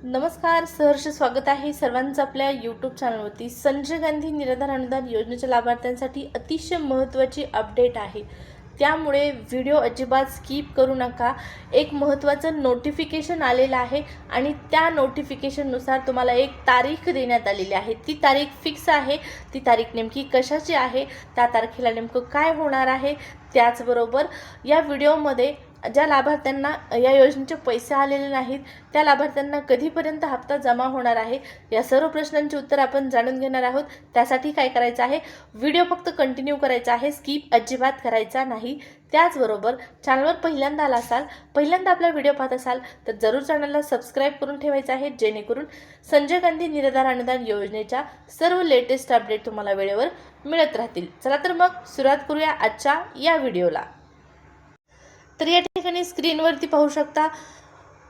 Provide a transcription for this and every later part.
नमस्कार, सहर्ष स्वागत आहे सर्वांचं आपल्या यूट्यूब चॅनलवरती। संजय गांधी निराधार अनुदान योजनेच्या लाभार्थ्यांसाठी अतिशय महत्त्वाची अपडेट आहे, त्यामुळे व्हिडिओ अजिबात स्किप करू नका। एक महत्त्वाचं नोटिफिकेशन आलेलं आहे आणि त्या नोटिफिकेशननुसार तुम्हाला एक तारीख देण्यात आलेली आहे। ती तारीख फिक्स आहे। ती तारीख नेमकी कशाची आहे, त्या तारखेला नेमकं काय होणार आहे, त्याचबरोबर या व्हिडिओमध्ये ज्या लाभार्थ्यांना या योजनेचे पैसे आलेले नाहीत त्या लाभार्थ्यांना कधीपर्यंत हप्ता जमा होणार आहे, या सर्व प्रश्नांची उत्तर आपण जाणून घेणार आहोत। त्यासाठी काय करायचं आहे, व्हिडिओ फक्त कंटिन्यू करायचा आहे, स्किप अजिबात करायचा नाही। त्याचबरोबर चॅनलवर पहिल्यांदा आला असाल, पहिल्यांदा आपला व्हिडिओ पाहत असाल तर जरूर चॅनलला सबस्क्राइब करून ठेवायचं आहे, जेणेकरून संजय गांधी निराधार अनुदान योजनेच्या सर्व लेटेस्ट अपडेट तुम्हाला वेळेवर मिळत राहतील। चला तर मग सुरुवात करूया आजच्या या व्हिडिओला। तर या ठिकाणी स्क्रीनवरती पाहू शकता,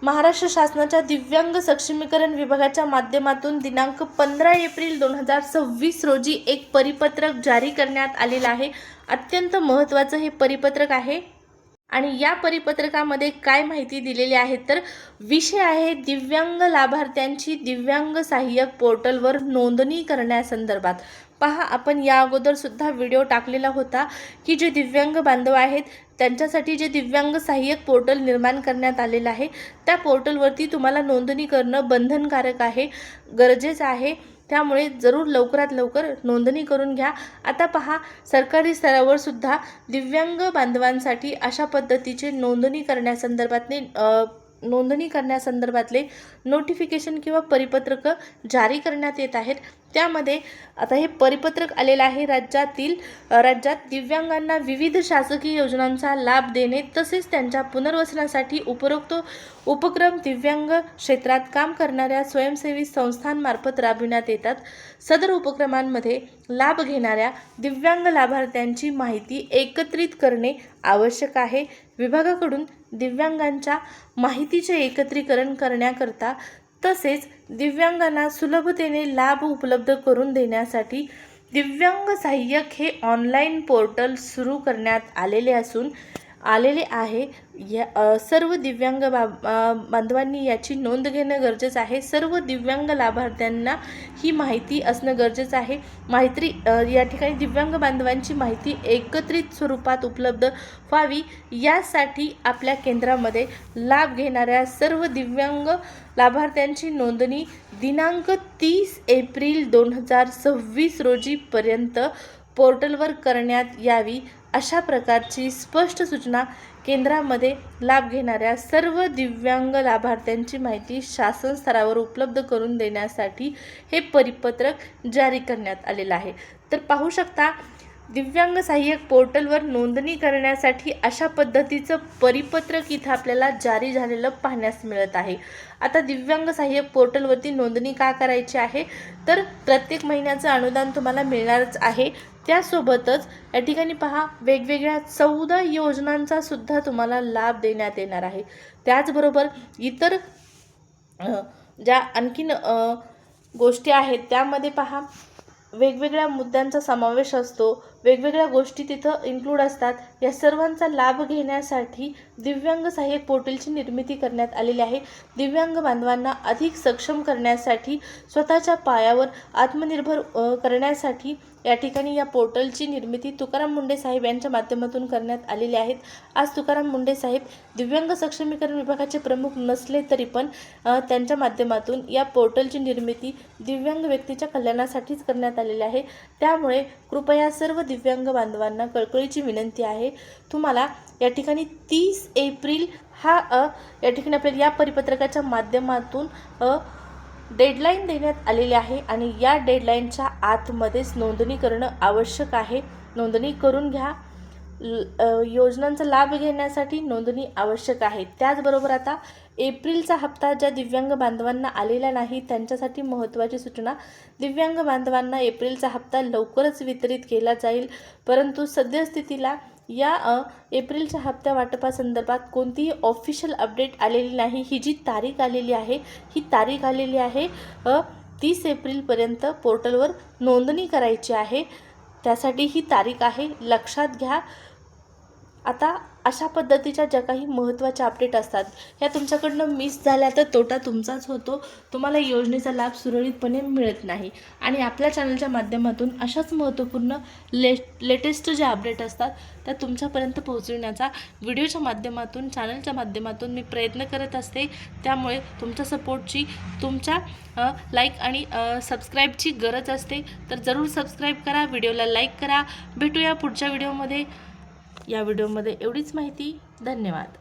महाराष्ट्र शासनाच्या दिव्यांग सक्षमीकरण विभागाच्या माध्यमातून दिनांक 15 एप्रिल 2026 रोजी एक परिपत्रक जारी करण्यात आलेलं आहे। अत्यंत महत्त्वाचं हे परिपत्रक आहे आणि या परिपत्रकामध्ये काय माहिती दिलेली आहे तर विषय आहे दिव्यांग लाभार्थ्यांची दिव्यांग सहाय्यक पोर्टलवर नोंदणी करण्यासंदर्भात। पहा, आपण या अगोदर सुद्धा व्हिडिओ टाकलेला होता की जे दिव्यांग बांधव आहेत त्यांच्यासाठी जे दिव्यांग सहाय्यक पोर्टल निर्माण करण्यात आलेलं आहे, त्या पोर्टलवरती तुम्हाला नोंदणी करणं बंधनकारक आहे, गरजेचं आहे। त्यामुळे जरूर लवकरात लवकर नोंदणी करून घ्या। आता पहा, सरकारी स्तरावर सुद्धा दिव्यांग बांधवांसाठी अशा पद्धतीचे नोंदणी करण्यासंदर्भातले नोटिफिकेशन किंवा परिपत्रक जारी करण्यात येत आहेत। त्यामध्ये आता हे परिपत्रक आलेलं आहे, राज्यात दिव्यांगांना विविध शासकीय योजनांचा लाभ देणे तसेच त्यांच्या पुनर्वसनासाठी उपरोक्त उपक्रम दिव्यांग क्षेत्रात काम करणाऱ्या स्वयंसेवी संस्थांमार्फत राबविण्यात येतात। सदर उपक्रमांमध्ये लाभ घेणाऱ्या दिव्यांग लाभार्थ्यांची माहिती एकत्रित करणे आवश्यक आहे। विभागाकडून दिव्यांगांच्या माहितीचे एकत्रीकरण करण्याकरता तसेच दिव्यांगांना सुलभतेने लाभ उपलब्ध करून देण्यासाठी दिव्यांग सहाय्यक हे ऑनलाईन पोर्टल सुरू करण्यात आलेले आहे। सर्व दिव्यांग बांधवांनी याची नोंद घेणं गरजेचं आहे। सर्व दिव्यांग लाभार्थ्यांना ही माहिती असणं गरजेचं आहे। या ठिकाणी दिव्यांग बांधवांची माहिती एकत्रित स्वरूपात उपलब्ध व्हावी यासाठी आपल्या केंद्रामध्ये लाभ घेणाऱ्या सर्व दिव्यांग लाभार्थ्यांची नोंदणी दिनांक 30 एप्रिल 2026 रोजीपर्यंत पोर्टलवर करण्यात यावी, अशा प्रकारची स्पष्ट सूचना केंद्रामध्ये लाभ घेणाऱ्या सर्व दिव्यांग लाभार्थ्यांची माहिती शासन स्तरावर उपलब्ध करून देण्यासाठी हे परिपत्रक जारी करण्यात आलेलं आहे। तर पाहू शकता, दिव्यांग सहाय्यक पोर्टलवर नोंदणी करण्यासाठी अशा पद्धतीचं परिपत्रक इथं आपल्याला जारी झालेलं पाहण्यास मिळत आहे। आता दिव्यांग सहाय्यक पोर्टलवरती नोंदणी का करायची आहे तर प्रत्येक महिन्याचं अनुदान तुम्हाला मिळणारच आहे। त्यासोबतच या ठिकाणी पहा, वेगवेगळ्या 14 योजनांचा सुद्धा तुम्हाला लाभ देण्यात येणार आहे। त्याचबरोबर इतर ज्या आणखीन गोष्टी आहेत त्यामध्ये पहा, वेगवेगळ्या मुद्द्यांचा समावेश असतो, वेगवेगळ्या गोष्टी तिथं इन्क्लूड असतात। या सर्वांचा लाभ घेण्यासाठी दिव्यांग सहाय्यक पोर्टलची निर्मिती करण्यात आलेली आहे। दिव्यांग बांधवांना अधिक सक्षम करण्यासाठी, स्वतःच्या पायावर आत्मनिर्भर करण्यासाठी या ठिकाणी या पोर्टलची निर्मिती तुकाराम मुंढे साहेब यांच्या माध्यमातून करण्यात आलेली आहे। आज तुकाराम मुंढे साहेब दिव्यांग सक्षमीकरण विभागाचे प्रमुख नसले तरी पण त्यांच्या माध्यमातून या पोर्टलची निर्मिती दिव्यांग व्यक्तीच्या कल्याणासाठीच करण्यात आलेली आहे। त्यामुळे कृपया सर्व दिव्यांग बांधवांना कळकळीची विनंती आहे, तुम्हाला या ठिकाणी 30 एप्रिल या ठिकाणी आपल्याला या परिपत्रकाच्या माध्यमातून डेडलाईन देण्यात आलेली आहे आणि या डेडलाईनच्या आतमध्येच नोंदणी करणं आवश्यक आहे। नोंदणी करून घ्या, योजनांचा लाभ घेण्यासाठी नोंदणी आवश्यक आहे। त्याचबरोबर आता एप्रिलचा हप्ता ज्या दिव्यांग बांधवांना आलेला नाही त्यांच्यासाठी महत्त्वाची सूचना, दिव्यांग बांधवांना एप्रिलचा हप्ता लवकरच वितरित केला जाईल, परंतु सद्यस्थितीला या एप्रिलच्या हप्त्या वाटपासंदर्भात कोणतीही ऑफिशियल अपडेट आलेली नाही। ही जी तारीख आलेली आहे, ही तारीख आलेली आहे 30 एप्रिलपर्यंत पोर्टलवर नोंदणी करायची आहे, त्यासाठी ही तारीख आहे, लक्षात घ्या। आता अशा पद्धतीच्या ज्या काही महत्त्वाच्या अपडेट असतात ह्या तुमच्याकडनं मिस झाल्या तर तोटा तुमचाच होतो, तुम्हाला योजनेचा लाभ सुरळीतपणे मिळत नाही. आणि आपल्या चॅनलच्या माध्यमातून अशाच महत्त्वपूर्ण लेटेस्ट जे अपडेट असतात त्या तुमच्यापर्यंत पोहोचविण्याचा व्हिडिओच्या माध्यमातून, चॅनलच्या माध्यमातून मी प्रयत्न करत असते. त्यामुळे तुमच्या सपोर्टची, तुमच्या लाईक आणि सबस्क्राईबची गरज असते. तर जरूर सबस्क्राईब करा, व्हिडिओला लाईक करा. भेटूया पुढच्या व्हिडिओमध्ये. या व्हिडिओमध्ये एवढीच माहिती. धन्यवाद.